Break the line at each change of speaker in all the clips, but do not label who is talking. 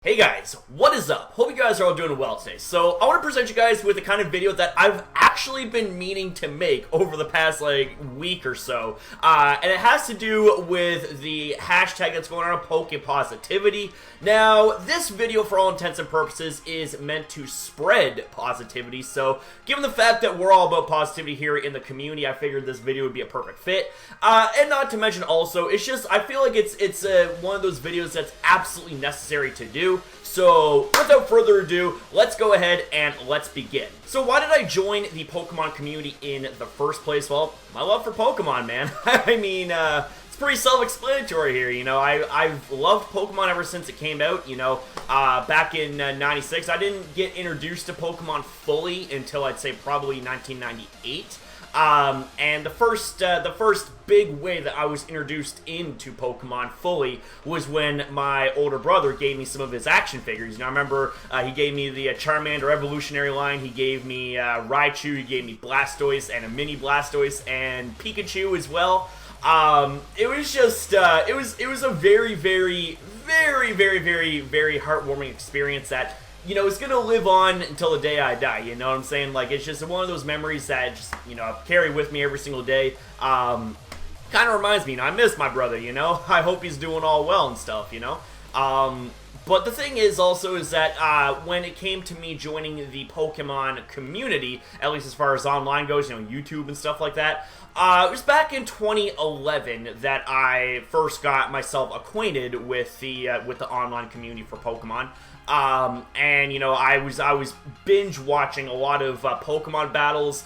Hey guys, what is up? Hope you guys are all doing well today. So I want to present you guys with the kind of video that I've actually been meaning to make over the past week or so. And it has to do with the hashtag that's going on Pokepositivity. Now, this video for all intents and purposes is meant to spread positivity. So given the fact that we're all about positivity here in the community, I figured this video would be a perfect fit. And not to mention also, it's just, I feel like it's one of those videos that's absolutely necessary to do. So, without further ado, let's go ahead and let's begin. So why did I join the Pokemon community in the first place? Well, my love for Pokemon, man. I mean, it's pretty self-explanatory here, you know. I've loved Pokemon ever since it came out, you know. Back in 96, I didn't get introduced to Pokemon fully until I'd say probably 1998. And the first big way that I was introduced into Pokemon fully was when my older brother gave me some of his action figures. You know, I remember he gave me the Charmander Evolutionary line, he gave me Raichu, he gave me Blastoise and a mini Blastoise, and Pikachu as well. It was just, it was a very heartwarming experience that, you know, it's gonna live on until the day I die, you know what I'm saying? Like, it's just one of those memories that just, you know, I carry with me every single day. Kind of reminds me, you know, I miss my brother, you know? I hope he's doing all well and stuff, you know? But the thing is also is that when it came to me joining the Pokemon community, at least as far as online goes, you know, YouTube and stuff like that, it was back in 2011 that I first got myself acquainted with the online community for Pokemon. And you know, I was binge watching a lot of Pokemon battles,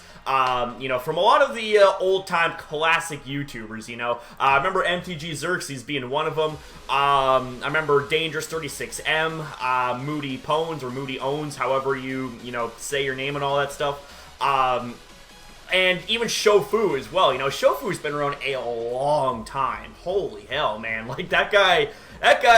you know, from a lot of the old-time classic YouTubers, you know. I remember MTG Xerxes being one of them. I remember Dangerous36M, Moody Pones, or Moody Owns, however you know, say your name and all that stuff. And even Shofu as well, you know. Shofu's been around a long time. Holy hell, man. Like, that guy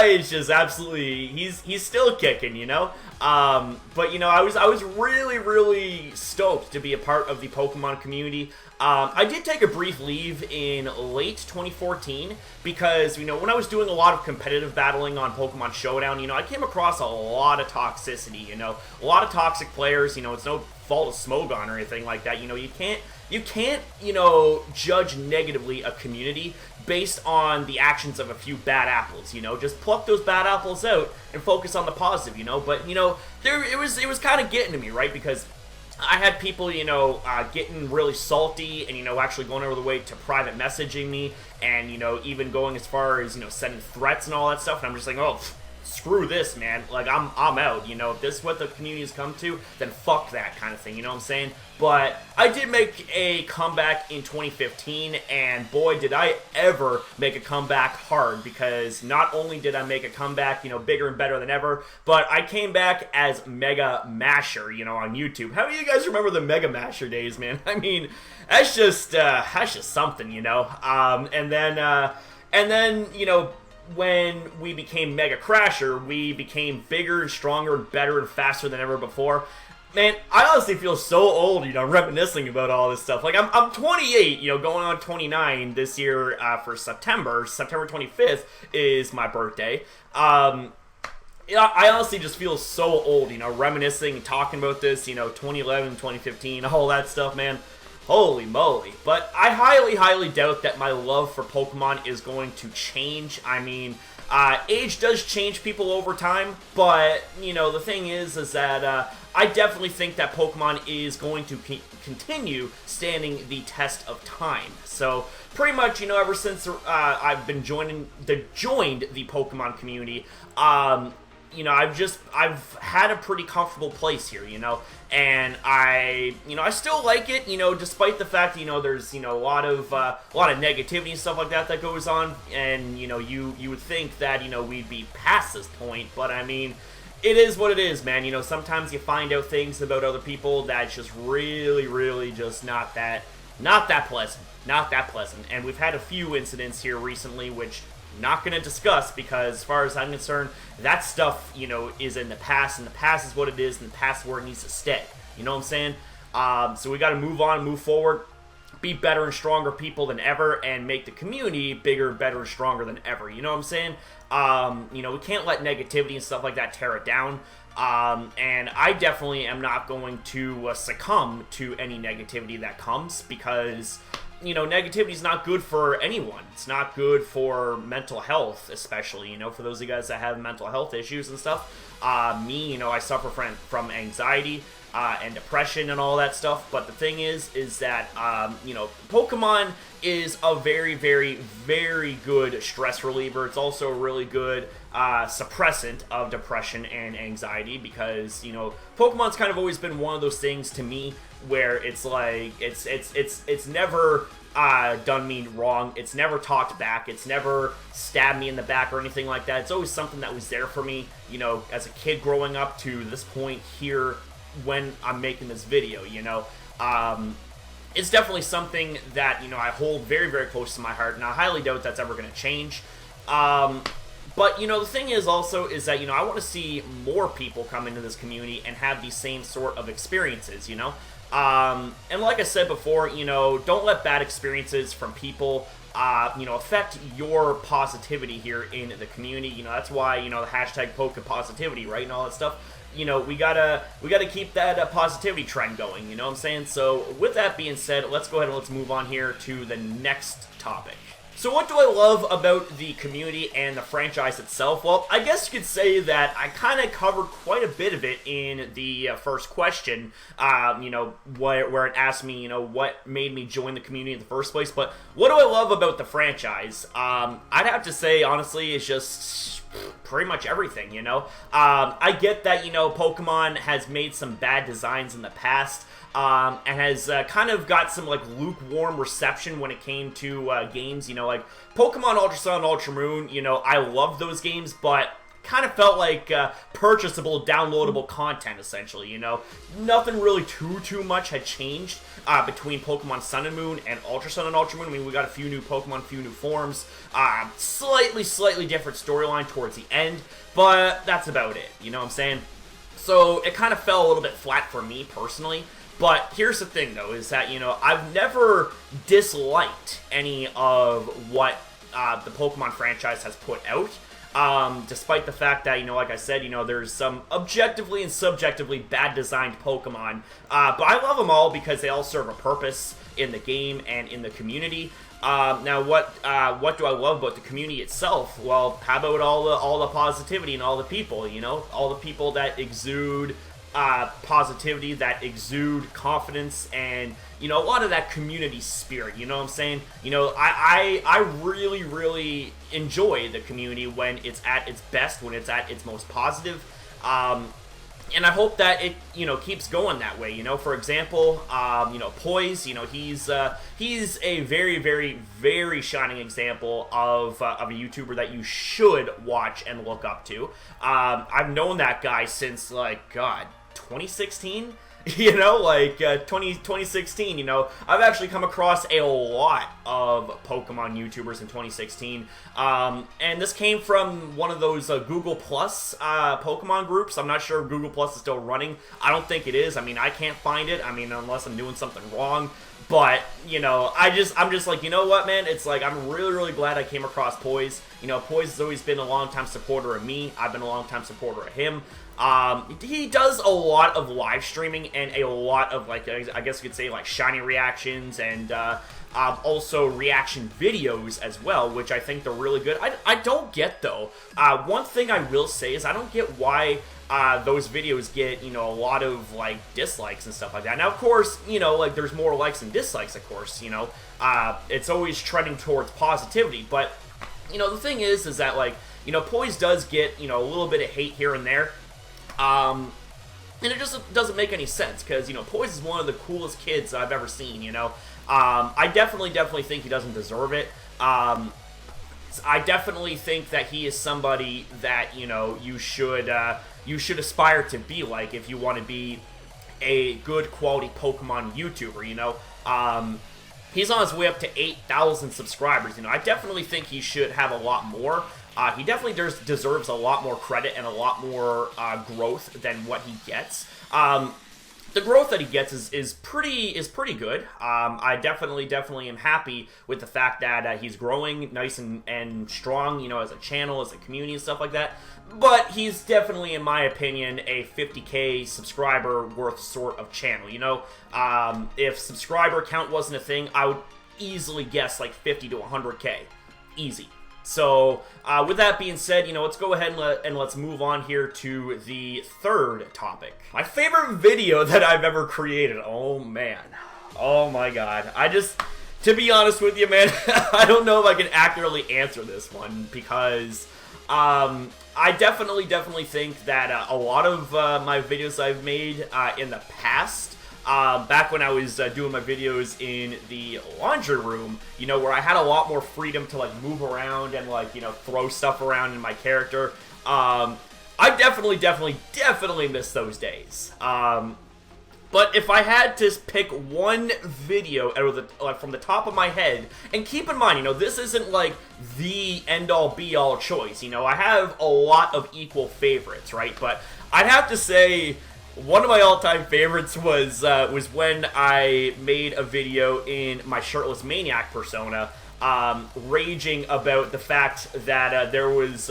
is just absolutely, he's still kicking, you know. But you know, I was really stoked to be a part of the Pokemon community. I did take a brief leave in late 2014 because, you know, when I was doing a lot of competitive battling on Pokemon Showdown, you know, I came across a lot of toxicity, you know, a lot of toxic players. You know, it's no fault of Smogon or anything like that. You know, you can't, you know, judge negatively a community based on the actions of a few bad apples, you know. Just pluck those bad apples out and focus on the positive, you know. But, you know, it was kind of getting to me, right? Because I had people, you know, getting really salty and, you know, actually going over the way to private messaging me and, you know, even going as far as, you know, sending threats and all that stuff. And I'm just like, oh, screw this, man. Like, I'm out, you know. If this is what the community has come to, then fuck that kind of thing, you know what I'm saying? But I did make a comeback in 2015, and boy, did I ever make a comeback hard, because not only did I make a comeback, you know, bigger and better than ever, but I came back as MegaCrasher, you know, on YouTube. How do you guys remember the MegaCrasher days, man? I mean, that's just something, you know. And then, you know, when we became MegaCrasher, we became bigger and stronger and better and faster than ever before. Man, I honestly feel so old, you know, reminiscing about all this stuff. Like, I'm 28, you know, going on 29 this year for September. September 25th is my birthday. I honestly just feel so old, you know, reminiscing and talking about this, you know, 2011, 2015, all that stuff, man. Holy moly. But I highly doubt that my love for Pokemon is going to change. I mean, age does change people over time, but, you know, the thing is that I definitely think that Pokemon is going to continue standing the test of time. So, pretty much, you know, ever since I've been joined the Pokemon community, you know, I've had a pretty comfortable place here, you know, and I still like it, you know, despite the fact that, you know, there's, you know, a lot of negativity and stuff like that goes on, and, you know, you would think that, you know, we'd be past this point, but I mean, it is what it is, man. You know, sometimes you find out things about other people that's just really just not that pleasant, and we've had a few incidents here recently, which not going to discuss, because as far as I'm concerned, that stuff, you know, is in the past, and the past is what it is, and the past is where it needs to stay. You know what I'm saying? So we got to move on, move forward. be better and stronger people than ever and make the community bigger, better, and stronger than ever. You know what I'm saying? You know, we can't let negativity and stuff like that tear it down. And I definitely am not going to succumb to any negativity that comes, because, you know, negativity is not good for anyone. It's not good for mental health, especially, you know, for those of you guys that have mental health issues and stuff. Me, you know, I suffer from anxiety and depression and all that stuff. But the thing is that, you know, Pokemon is a very, very, very good stress reliever. It's also a really good suppressant of depression and anxiety, because, you know, Pokemon's kind of always been one of those things to me where it's like, it's never done me wrong. It's never talked back. It's never stabbed me in the back or anything like that. It's always something that was there for me, you know, as a kid growing up to this point here when I'm making this video, you know. It's definitely something that, you know, I hold very, very close to my heart, and I highly doubt that's ever going to change. But, you know, the thing is also is that, you know, I want to see more people come into this community and have these same sort of experiences, you know. And like I said before, you know, don't let bad experiences from people, you know, affect your positivity here in the community. You know, that's why, you know, the hashtag #PokePositivity, right, and all that stuff. You know, we gotta keep that positivity trend going, you know what I'm saying? So with that being said, let's go ahead and let's move on here to the next topic. So what do I love about the community and the franchise itself? Well, I guess you could say that I kind of covered quite a bit of it in the first question, you know, where it asked me, you know, what made me join the community in the first place. But what do I love about the franchise? I'd have to say, honestly, it's just pretty much everything, you know. I get that, you know, Pokemon has made some bad designs in the past, and has kind of got some, like, lukewarm reception when it came to games, you know, like Pokemon Ultra Sun and Ultra Moon. You know, I love those games, but kind of felt like purchasable, downloadable content, essentially, you know. Nothing really too much had changed between Pokemon Sun and Moon and Ultra Sun and Ultra Moon. I mean, we got a few new Pokemon, a few new forms, slightly different storyline towards the end, but that's about it, you know what I'm saying? So it kind of fell a little bit flat for me, personally. But here's the thing, though, is that, you know, I've never disliked any of what the Pokemon franchise has put out. Despite the fact that, you know, like I said, you know, there's some objectively and subjectively bad designed Pokemon, but I love them all because they all serve a purpose in the game and in the community. Now, what do I love about the community itself? Well, how about all the positivity and all the people, you know, all the people that exude positivity, that exude confidence, and, you know, a lot of that community spirit, you know what I'm saying? You know, I really enjoy the community when it's at its best, when it's at its most positive, and I hope that it, you know, keeps going that way, you know. For example, you know, Poise, you know, he's a very shining example of a YouTuber that you should watch and look up to. I've known that guy since, like, God, 2016, you know, like 2016, you know. I've actually come across a lot of Pokemon YouTubers in 2016, and this came from one of those Google Plus Pokemon groups. I'm not sure if Google Plus is still running. I don't think it is. I mean, I can't find it. I mean, unless I'm doing something wrong. But, you know, I'm just like, you know what, man? It's like, I'm really glad I came across Poise. You know, Poise has always been a long-time supporter of me. I've been a long-time supporter of him. He does a lot of live streaming and a lot of, like, I guess you could say, like, shiny reactions and also reaction videos as well, which I think they're really good. I don't get, though. One thing I will say is I don't get why those videos get, you know, a lot of, like, dislikes and stuff like that. Now, of course, you know, like, there's more likes and dislikes, of course, you know. It's always trending towards positivity, but, you know, the thing is that, like, you know, Poise does get, you know, a little bit of hate here and there. And it just doesn't make any sense, because, you know, Poise is one of the coolest kids I've ever seen, you know. I definitely think he doesn't deserve it. I definitely think that he is somebody that, you know, you should aspire to be like if you want to be a good quality Pokemon YouTuber, you know. He's on his way up to 8,000 subscribers, you know. I definitely think he should have a lot more. He definitely deserves a lot more credit and a lot more growth than what he gets. the growth that he gets is pretty good. I definitely am happy with the fact that he's growing nice and strong, you know, as a channel, as a community and stuff like that. But he's definitely, in my opinion, a 50K subscriber worth sort of channel. You know, if subscriber count wasn't a thing, I would easily guess like 50 to 100K, easy. So, with that being said, you know, let's go ahead and let's move on here to the third topic. My favorite video that I've ever created. Oh, man. Oh, my God. To be honest with you, man, I don't know if I can accurately answer this one because, I definitely think that a lot of my videos I've made in the past, back when I was doing my videos in the laundry room, you know, where I had a lot more freedom to, like, move around and, like, you know, throw stuff around in my character, I definitely miss those days. But if I had to pick one video out of the, from the top of my head, and keep in mind, you know, this isn't like the end-all be-all choice, you know, I have a lot of equal favorites, right? But I'd have to say one of my all-time favorites was when I made a video in my Shirtless Maniac persona, raging about the fact that there was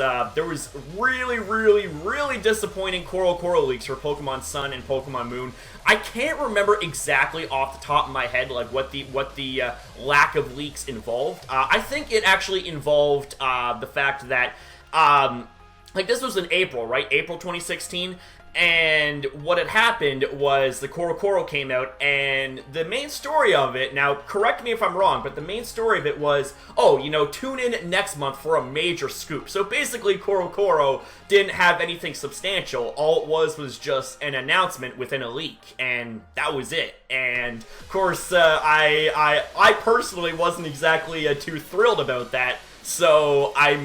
really disappointing Coral leaks for Pokemon Sun and Pokemon Moon. I can't remember exactly off the top of my head like what the lack of leaks involved. I think it actually involved the fact that like this was in April, right? April 2016. And what had happened was the Coral came out, and the main story of it, now correct me if I'm wrong, but the main story of it was, oh, you know, tune in next month for a major scoop. So basically Coral didn't have anything substantial. All it was just an announcement within a leak, and that was it. And of course, I personally wasn't exactly too thrilled about that. So I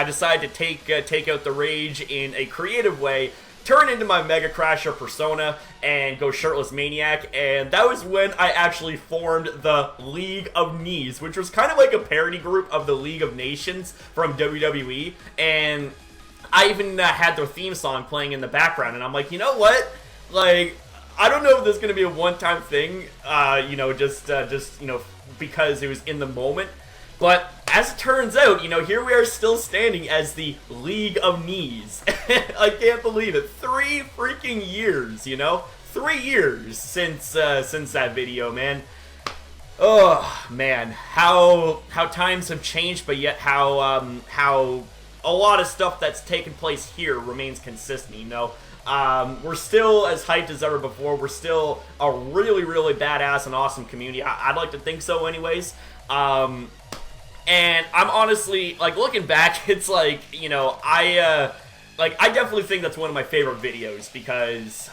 decided to take out the rage in a creative way, turn into my MegaCrasher persona, and go Shirtless Maniac, and that was when I actually formed the League of Knees, which was kind of like a parody group of the League of Nations from WWE, and I even had their theme song playing in the background, and I'm like, you know what, like, I don't know if this is going to be a one-time thing, you know, just, you know, because it was in the moment, but as it turns out, you know, here we are still standing as the League of Knees. I can't believe it. 3 freaking years, you know? 3 years since that video, man. Oh, man. How times have changed, but yet how a lot of stuff that's taken place here remains consistent, you know? We're still as hyped as ever before. We're still a really badass and awesome community. I'd like to think so anyways. And I'm honestly, like, looking back, it's like, you know, I definitely think that's one of my favorite videos because,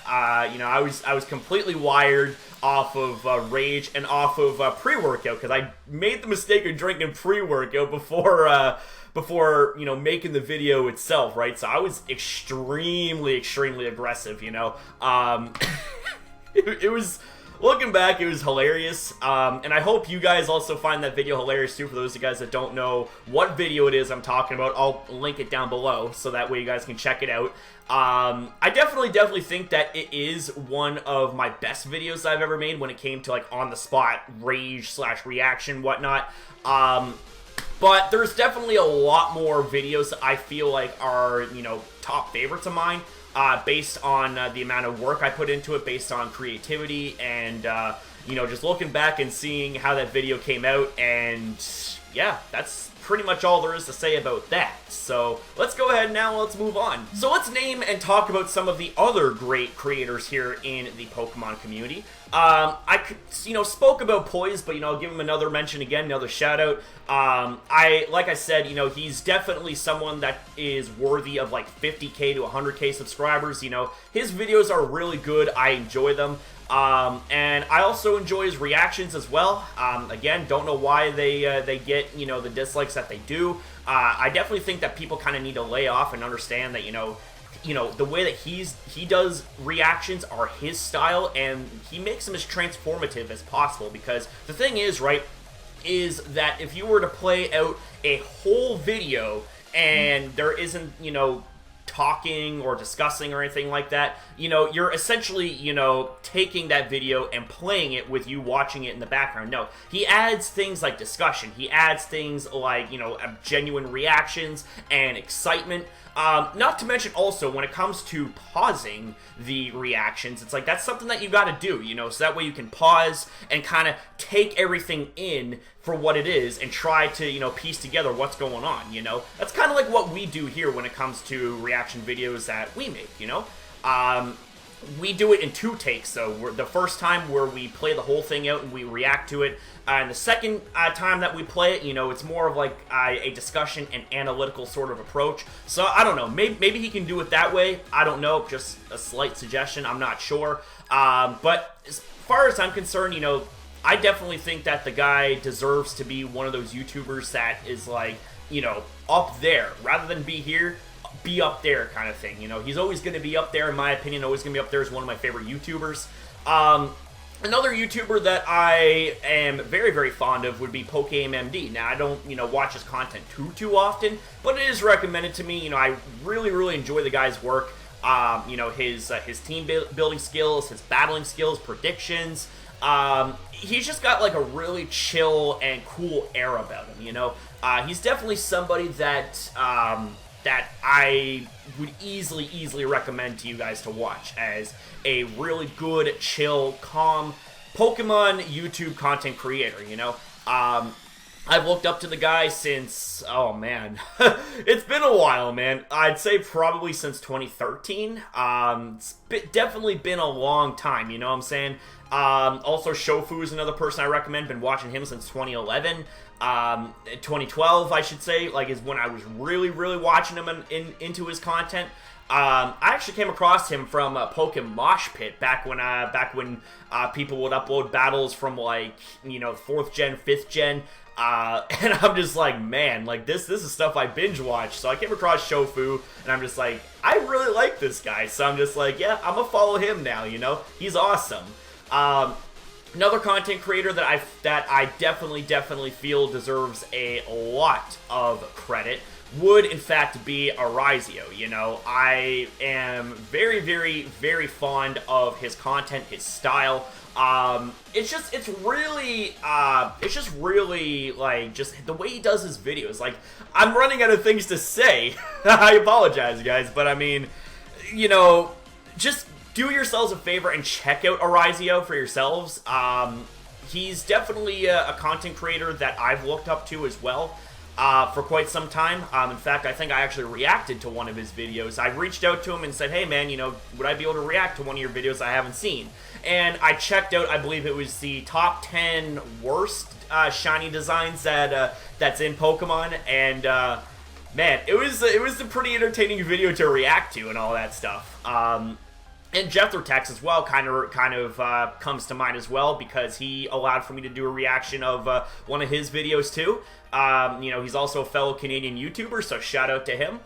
you know, I was completely wired off of rage and off of pre-workout because I made the mistake of drinking pre-workout before, you know, making the video itself, right? So I was extremely aggressive, you know. It was... Looking back, it was hilarious, and I hope you guys also find that video hilarious too. For those of you guys that don't know what video it is I'm talking about, I'll link it down below, so that way you guys can check it out. I definitely think that it is one of my best videos I've ever made when it came to, like, on-the-spot rage / reaction, whatnot. But there's definitely a lot more videos that I feel like are, you know, top favorites of mine. Based on the amount of work I put into it, based on creativity, and, you know, just looking back and seeing how that video came out, and, yeah, that's pretty much all there is to say about that. So, let's go ahead now, let's move on. So let's name and talk about some of the other great creators here in the Pokemon community. I you know, spoke about Poise, but, you know, I'll give him another mention again, another shout out. Like I said, you know, he's definitely someone that is worthy of like 50K to 100K subscribers. You know, his videos are really good. I enjoy them. And I also enjoy his reactions as well. Again, don't know why they get, you know, the dislikes that they do. I definitely think that people kind of need to lay off and understand that, you know, the way that he does reactions are his style, and he makes them as transformative as possible, because the thing is, right, is that if you were to play out a whole video and there isn't, you know, talking or discussing or anything like that, you know, you're essentially, you know, taking that video and playing it with you watching it in the background. No, he adds things like discussion. He adds things like, you know, genuine reactions and excitement. Not to mention also, when it comes to pausing the reactions, it's like, that's something that you gotta do, you know, so that way you can pause and kind of take everything in for what it is and try to, you know, piece together what's going on, you know? That's kind of like what we do here when it comes to reaction videos that we make, you know? We do it in 2 takes, so the first time where we play the whole thing out and we react to it, and the second time that we play it, you know, it's more of like a discussion and analytical sort of approach. So, I don't know, maybe he can do it that way, I don't know, just a slight suggestion, I'm not sure. But as far as I'm concerned, you know, I definitely think that the guy deserves to be one of those YouTubers that is like, you know, up there, rather than be here, be up there kind of thing, you know. He's always going to be up there, in my opinion, always going to be up there as one of my favorite YouTubers. Another YouTuber that I am very, very fond of would be PokeMMD. Now, I don't, you know, watch his content too often, but it is recommended to me. You know, I really enjoy the guy's work. You know, his team building skills, his battling skills, predictions. He's just got like a really chill and cool air about him, you know. He's definitely somebody that that I would easily recommend to you guys to watch as a really good, chill, calm Pokemon YouTube content creator, you know. I've looked up to the guy since, oh man, it's been a while, man. I'd say probably since 2013. It's definitely been a long time, you know what I'm saying? Also, Shofu is another person I recommend. Been watching him since 2011. 2012, I should say, like, is when I was really watching him into his content. I actually came across him from Pokemon Mosh Pit back when people would upload battles from, like, you know, 4th gen, 5th gen. And I'm just like, man, like, this is stuff I binge watch. So I came across Shofu, and I'm just like, I really like this guy. So I'm just like, yeah, I'm gonna follow him now, you know? He's awesome. Another content creator that I definitely feel deserves a lot of credit would, in fact, be Arizio. You know, I am very fond of his content, his style. It's just really, like, just the way he does his videos. Like, I'm running out of things to say. I apologize, guys, but I mean, you know, just do yourselves a favor and check out Arizio for yourselves. He's definitely a content creator that I've looked up to as well for quite some time. In fact, I think I actually reacted to one of his videos. I reached out to him and said, hey man, you know, would I be able to react to one of your videos I haven't seen? And I checked out, I believe it was the top 10 worst shiny designs that's in Pokemon, and man, it was a pretty entertaining video to react to and all that stuff. And Jethrotex as well kind of comes to mind as well, because he allowed for me to do a reaction of one of his videos too. You know, he's also a fellow Canadian YouTuber, so shout out to him.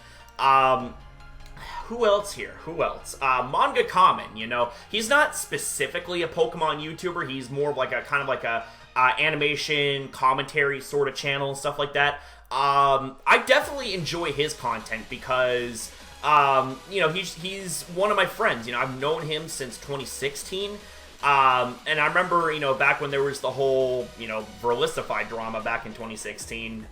Who else here? Who else? Manga Common, you know, he's not specifically a Pokemon YouTuber. He's more of like a kind of like a animation commentary sort of channel and stuff like that. I definitely enjoy his content because you know, he's one of my friends. You know, I've known him since 2016. And I remember, you know, back when there was the whole, you know, Verlisify drama back in 2016,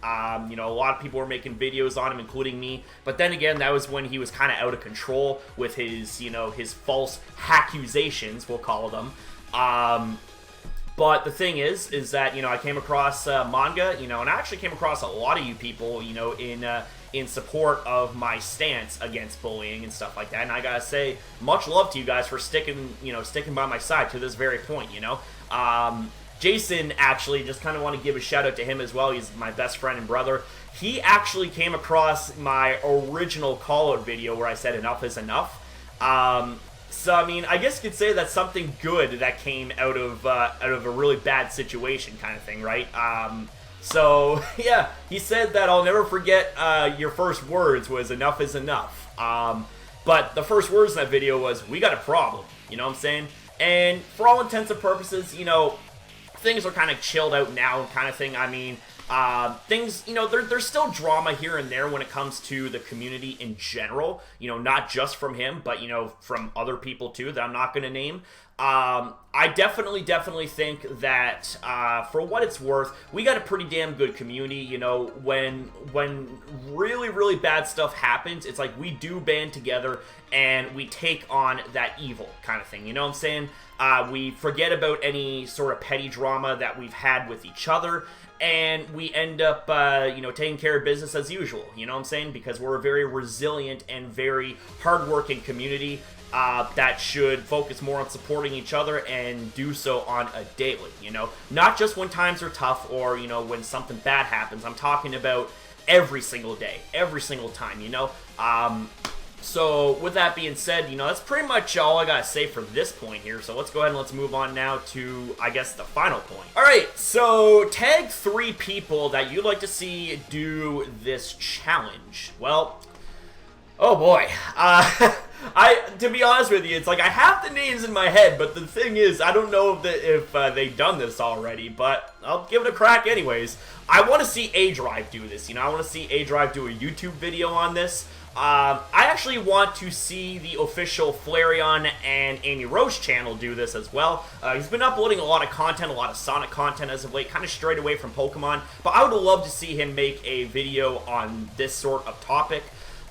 you know, a lot of people were making videos on him, including me. But then again, that was when he was kind of out of control with his, you know, his false accusations, we'll call them. But the thing is that, you know, I came across manga, you know, and I actually came across a lot of you people, you know, in support of my stance against bullying and stuff like that. And I gotta say, much love to you guys for sticking by my side to this very point, you know. Jason, actually, just kind of want to give a shout out to him as well. He's my best friend and brother. He actually came across my original call-out video where I said enough is enough. So, I mean, I guess you could say that's something good that came out of a really bad situation kind of thing, right? So, yeah, he said that I'll never forget your first words was enough is enough. But the first words in that video was, we got a problem, you know what I'm saying? And for all intents and purposes, you know, things are kind of chilled out now kind of thing. I mean, Things, there's still drama here and there when it comes to the community in general, not just from him, but, from other people too that I'm not going to name. I definitely think that, for what it's worth, we got a pretty damn good community. When really, really bad stuff happens, it's like we do band together and we take on that evil kind of thing. You know what I'm saying? We forget about any sort of petty drama that we've had with each other, and we end up, taking care of business as usual. You know what I'm saying? Because we're a very resilient and very hardworking community that should focus more on supporting each other and do so on a daily, Not just when times are tough or, when something bad happens. I'm talking about every single day, every single time, So, with that being said, that's pretty much all I gotta say for this point here. So, let's go ahead and let's move on now to, I guess, the final point. Alright, so tag 3 people that you'd like to see do this challenge. Well, oh boy. To be honest with you, it's like I have the names in my head, but the thing is, I don't know if they've done this already, but I'll give it a crack anyways. I want to see A-Drive do this, I want to see A-Drive do a YouTube video on this. I actually want to see the official Flareon and Amy Roche channel do this as well. He's been uploading a lot of content, a lot of Sonic content as of late, kind of strayed away from Pokemon, but I would love to see him make a video on this sort of topic.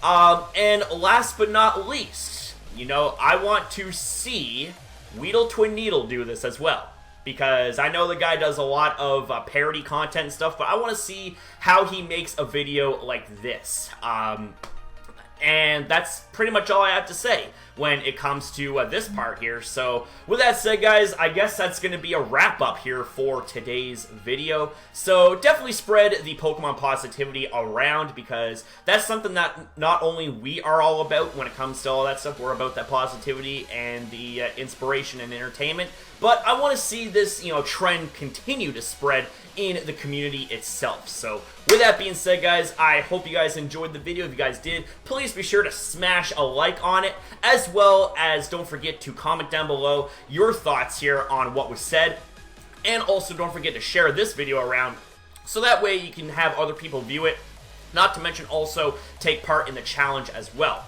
And last but not least, I want to see Weedle Twin Needle do this as well. Because I know the guy does a lot of parody content and stuff, but I want to see how he makes a video like this. And that's pretty much all I have to say when it comes to this part here. So, with that said, guys, I guess that's going to be a wrap-up here for today's video. So, definitely spread the Pokemon positivity around, because that's something that not only we are all about when it comes to all that stuff. We're about that positivity and the inspiration and entertainment. But I want to see this, trend continue to spread in the community itself. So, with that being said, guys, I hope you guys enjoyed the video. If you guys did, please be sure to smash a like on it, as well as don't forget to comment down below your thoughts here on what was said. And also don't forget to share this video around, so that way you can have other people view it. Not to mention also take part in the challenge as well.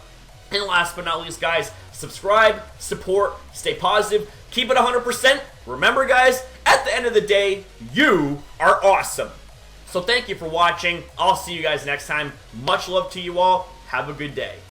And last but not least, guys, subscribe, support, stay positive, keep it 100%. Remember, guys, at the end of the day, you are awesome. So thank you for watching. I'll see you guys next time. Much love to you all. Have a good day.